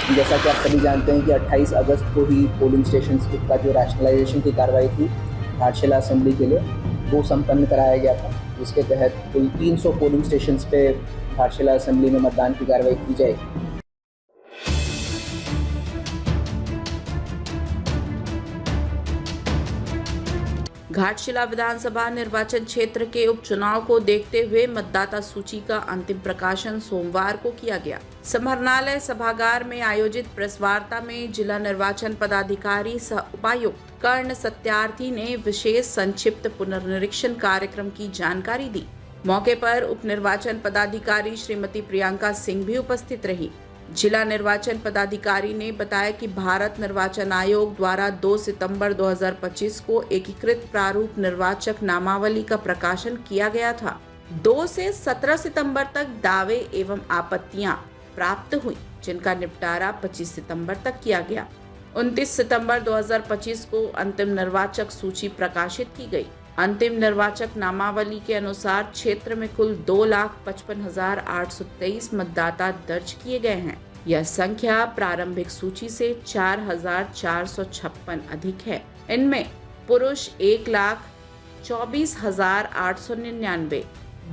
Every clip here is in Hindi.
जैसा कि आप सभी जानते हैं कि 28 अगस्त को ही पोलिंग स्टेशन का जो रैशनलाइजेशन की कार्रवाई थी घाटशिला असेंबली के लिए वो संपन्न कराया गया था, जिसके तहत कुल 300 पोलिंग स्टेशन पे घाटशिला असेंबली में मतदान की कार्रवाई की जाएगी। घाटशिला विधानसभा निर्वाचन क्षेत्र के उपचुनाव को देखते हुए मतदाता सूची का अंतिम प्रकाशन सोमवार को किया गया। समाहरणालय सभागार में आयोजित प्रेस वार्ता में जिला निर्वाचन पदाधिकारी सह उपायुक्त कर्ण सत्यार्थी ने विशेष संक्षिप्त पुनर्निरीक्षण कार्यक्रम की जानकारी दी। मौके पर उप निर्वाचन पदाधिकारी श्रीमती प्रियंका सिंह भी उपस्थित रही। जिला निर्वाचन पदाधिकारी ने बताया कि भारत निर्वाचन आयोग द्वारा 2 सितंबर 2025 को एकीकृत प्रारूप निर्वाचक नामावली का प्रकाशन किया गया था। 2 से 17 सितंबर तक दावे एवं आपत्तियां प्राप्त हुई, जिनका निपटारा 25 सितंबर तक किया गया। 29 सितंबर 2025 को अंतिम निर्वाचक सूची प्रकाशित की गई। अंतिम निर्वाचक नामावली के अनुसार क्षेत्र में कुल 2,55,823 मतदाता दर्ज किए गए हैं। यह संख्या प्रारंभिक सूची से 4,456 अधिक है। इनमें पुरुष 1,24,899,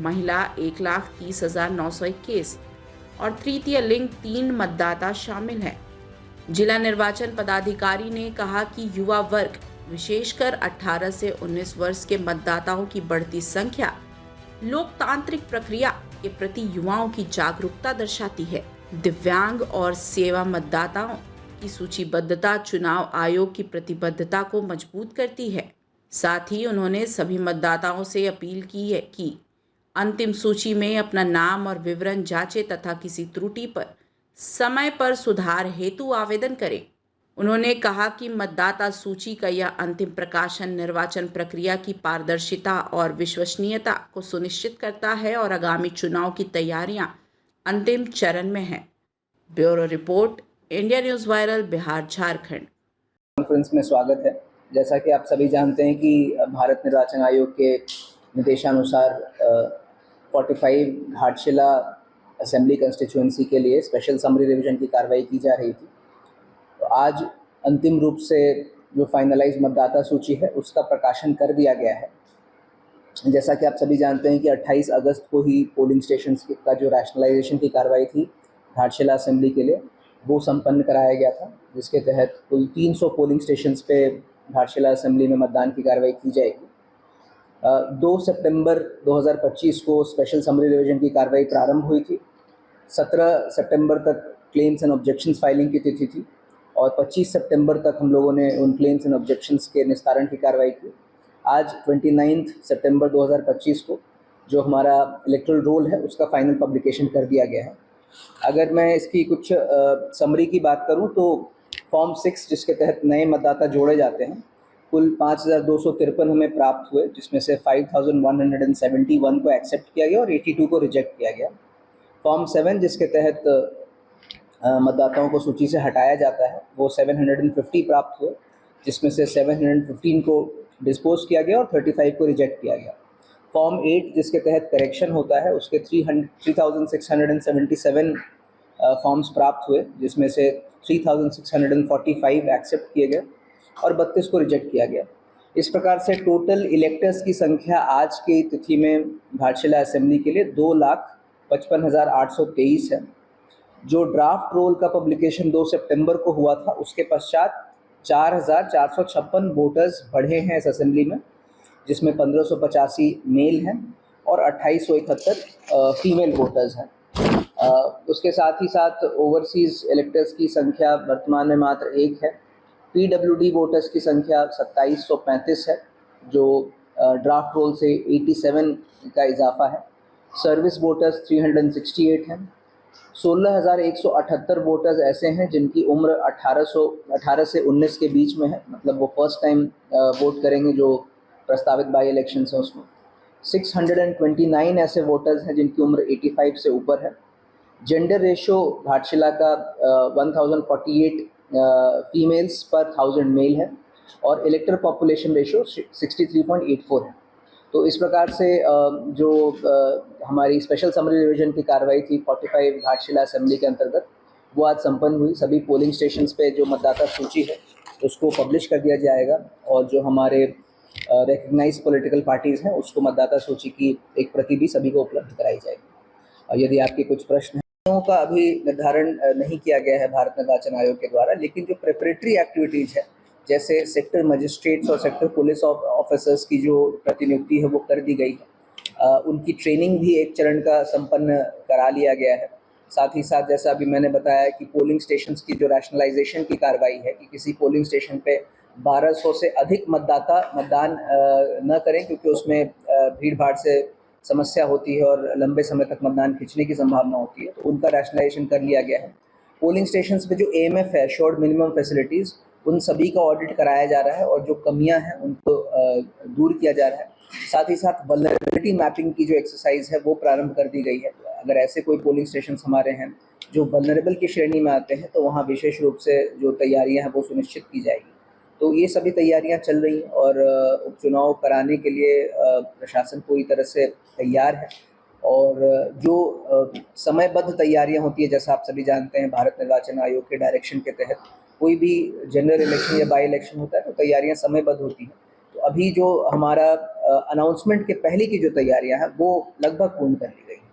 महिला 1,30,921 और तृतीय लिंग 3 मतदाता शामिल हैं। जिला निर्वाचन पदाधिकारी ने कहा कि युवा वर्ग विशेषकर 18 से 19 वर्ष के मतदाताओं की बढ़ती संख्या लोकतांत्रिक प्रक्रिया के प्रति युवाओं की जागरूकता दर्शाती है। दिव्यांग और सेवा मतदाताओं की सूचीबद्धता चुनाव आयोग की प्रतिबद्धता को मजबूत करती है। साथ ही उन्होंने सभी मतदाताओं से अपील की है कि अंतिम सूची में अपना नाम और विवरण जांचें तथा किसी त्रुटि पर समय पर सुधार हेतु आवेदन करें। उन्होंने कहा कि मतदाता सूची का यह अंतिम प्रकाशन निर्वाचन प्रक्रिया की पारदर्शिता और विश्वसनीयता को सुनिश्चित करता है और आगामी चुनाव की तैयारियां अंतिम चरण में हैं। Bureau report, India news viral, Bihar Jharkhand. Conference में स्वागत है। जैसा कि आप सभी जानते हैं कि भारत निर्वाचन आयोग के निर्देशानुसार 45 घाटशिला असेंबली कंस्टिट्यूएंसी के लिए स्पेशल समरी रिवीजन की कार्रवाई की जा रही थी। तो आज अंतिम रूप से जो फाइनलाइज मतदाता सूची है उसका प्रकाशन कर दिया गया है। जैसा कि आप सभी जानते हैं कि 28 अगस्त को ही पोलिंग स्टेशंस का जो रैशनलाइजेशन की कार्रवाई थी घाटशिला असेंबली के लिए वो संपन्न कराया गया था, जिसके तहत कुल 300 पोलिंग स्टेशंस पे घाटशिला असेंबली में मतदान की कार्रवाई की जाएगी। 2 सितंबर 2025 को स्पेशल समरी रिवीजन की कार्रवाई प्रारंभ हुई थी। 17 सितंबर तक क्लेम्स एंड ऑब्जेक्शंस फाइलिंग की तिथि थी और 25 सितंबर तक हम लोगों ने उन क्लेम्स एंड ऑब्जेक्शंस के निस्तारण की कार्रवाई की। आज 29 सितंबर 2025 को जो हमारा इलेक्टोरल रोल है उसका फाइनल पब्लिकेशन कर दिया गया है। अगर मैं इसकी कुछ समरी की बात करूं तो फॉर्म 6 जिसके तहत नए मतदाता जोड़े जाते हैं कुल 5,253 हमें प्राप्त हुए, जिसमें से 5,171 को एक्सेप्ट किया गया और 82 को रिजेक्ट किया गया। फॉर्म 7 जिसके तहत मतदाताओं को सूची से हटाया जाता है वो 750 प्राप्त हुए, जिसमें से 715 को डिस्पोज किया गया और 35 को रिजेक्ट किया गया। फॉर्म 8 जिसके तहत करेक्शन होता है उसके 3,677 फॉर्म्स प्राप्त हुए, जिसमें से 3,645 एक्सेप्ट किए गए और 32 को रिजेक्ट किया गया। इस प्रकार से टोटल इलेक्टर्स की संख्या आज की तिथि में घाटशिला असेंबली के लिए 2,55,823 है। जो ड्राफ्ट रोल का पब्लिकेशन 2 सितंबर को हुआ था उसके पश्चात 4,456 वोटर्स बढ़े हैं इस असेंबली में, जिसमें 1,585 मेल हैं और 2,871 फीमेल वोटर्स हैं। उसके साथ ही साथ ओवरसीज़ इलेक्टर्स की संख्या वर्तमान में मात्र 1 है। PWD वोटर्स की संख्या 2735 है, जो ड्राफ्ट रोल से 87 का इजाफा है। सर्विस वोटर्स 368 हैं। 16,178 वोटर्स ऐसे हैं जिनकी उम्र 18 से 19 के बीच में है, मतलब वो फर्स्ट टाइम वोट करेंगे जो प्रस्तावित बाई इलेक्शंस हैं उसमें। 629 ऐसे वोटर्स हैं जिनकी उम्र 85 से ऊपर है। जेंडर रेशो घाटशिला का 1048 फीमेल्स पर 1000 मेल है और इलेक्टर पॉपुलेशन रेशो 63.84 है। तो इस प्रकार से जो हमारी स्पेशल समरी रिवीजन की कार्रवाई थी 45 घाटशिला असेंबली के अंतर्गत वो आज संपन्न हुई। सभी पोलिंग स्टेशंस पे जो मतदाता सूची है उसको पब्लिश कर दिया जाएगा और जो हमारे रिकग्नाइज्ड पॉलिटिकल पार्टीज़ हैं उसको मतदाता सूची की एक प्रति भी सभी को उपलब्ध कराई जाएगी। यदि आपके कुछ प्रश्न हैं का अभी निर्धारण नहीं किया गया है भारत निर्वाचन आयोग के द्वारा, लेकिन जो प्रिपरेटरी एक्टिविटीज़ है जैसे सेक्टर मजिस्ट्रेट्स और सेक्टर पुलिस ऑफिसर्स की जो प्रतिनियुक्ति है वो कर दी गई है। उनकी ट्रेनिंग भी एक चरण का संपन्न करा लिया गया है। साथ ही साथ जैसा अभी मैंने बताया कि पोलिंग स्टेशंस की जो रैशनलाइजेशन की कार्रवाई है कि किसी पोलिंग स्टेशन पे 1200 से अधिक मतदाता मतदान न करें, क्योंकि उसमें भीड़ भाड़ से समस्या होती है और लंबे समय तक मतदान खिंचने की संभावना होती है, तो उनका रैशनलाइजेशन कर लिया गया है। पोलिंग स्टेशंस पे जो AMF है, एश्योर्ड मिनिमम फैसिलिटीज़, उन सभी का ऑडिट कराया जा रहा है और जो कमियां हैं उनको दूर किया जा रहा है। साथ ही साथ वल्नरेबिलिटी मैपिंग की जो एक्सरसाइज है वो प्रारंभ कर दी गई है। अगर ऐसे कोई पोलिंग स्टेशन हमारे हैं जो वल्नरेबल की श्रेणी में आते हैं तो वहाँ विशेष रूप से जो तैयारियां हैं वो सुनिश्चित की जाएगी। तो ये सभी तैयारियां चल रही और उपचुनाव कराने के लिए प्रशासन पूरी तरह से तैयार है। और जो समयबद्ध तैयारियां होती है, जैसा आप सभी जानते हैं भारत निर्वाचन आयोग के डायरेक्शन के तहत कोई भी जनरल इलेक्शन या बाई इलेक्शन होता है तो तैयारियां समयबद्ध होती हैं। तो अभी जो हमारा अनाउंसमेंट के पहले की जो तैयारियां हैं वो लगभग पूर्ण कर ली गई हैं।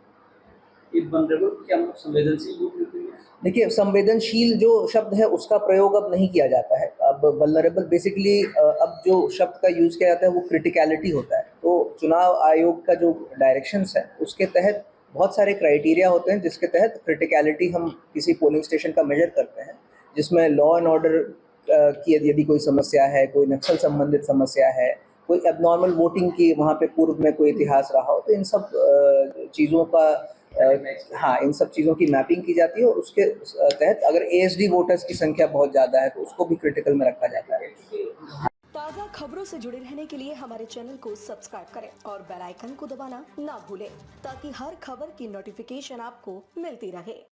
क्या संवेदनशील रूप लेती है? देखिए, संवेदनशील जो शब्द है उसका प्रयोग अब नहीं किया जाता है। अब वल्नरेबल बेसिकली अब जो शब्द का यूज़ किया जाता है वो क्रिटिकलिटी होता है। तो चुनाव आयोग का जो डायरेक्शंस है उसके तहत बहुत सारे क्राइटेरिया होते हैं जिसके तहत क्रिटिकलिटी हम किसी पोलिंग स्टेशन का मेजर करते हैं, जिसमें लॉ एंड ऑर्डर की यदि कोई समस्या है, कोई नक्सल संबंधित समस्या है, कोई एबनॉर्मल वोटिंग की वहाँ पे पूर्व में कोई इतिहास रहा हो, तो इन सब चीज़ों का इन सब चीज़ों की मैपिंग की जाती है और उसके तहत अगर ASD वोटर्स की संख्या बहुत ज़्यादा है तो उसको भी क्रिटिकल में रखा जाता है। ताज़ा खबरों से जुड़े रहने के लिए हमारे चैनल को सब्सक्राइब करें और बेल आइकन को दबाना ना भूलें ताकि हर खबर की नोटिफिकेशन आपको मिलती रहे।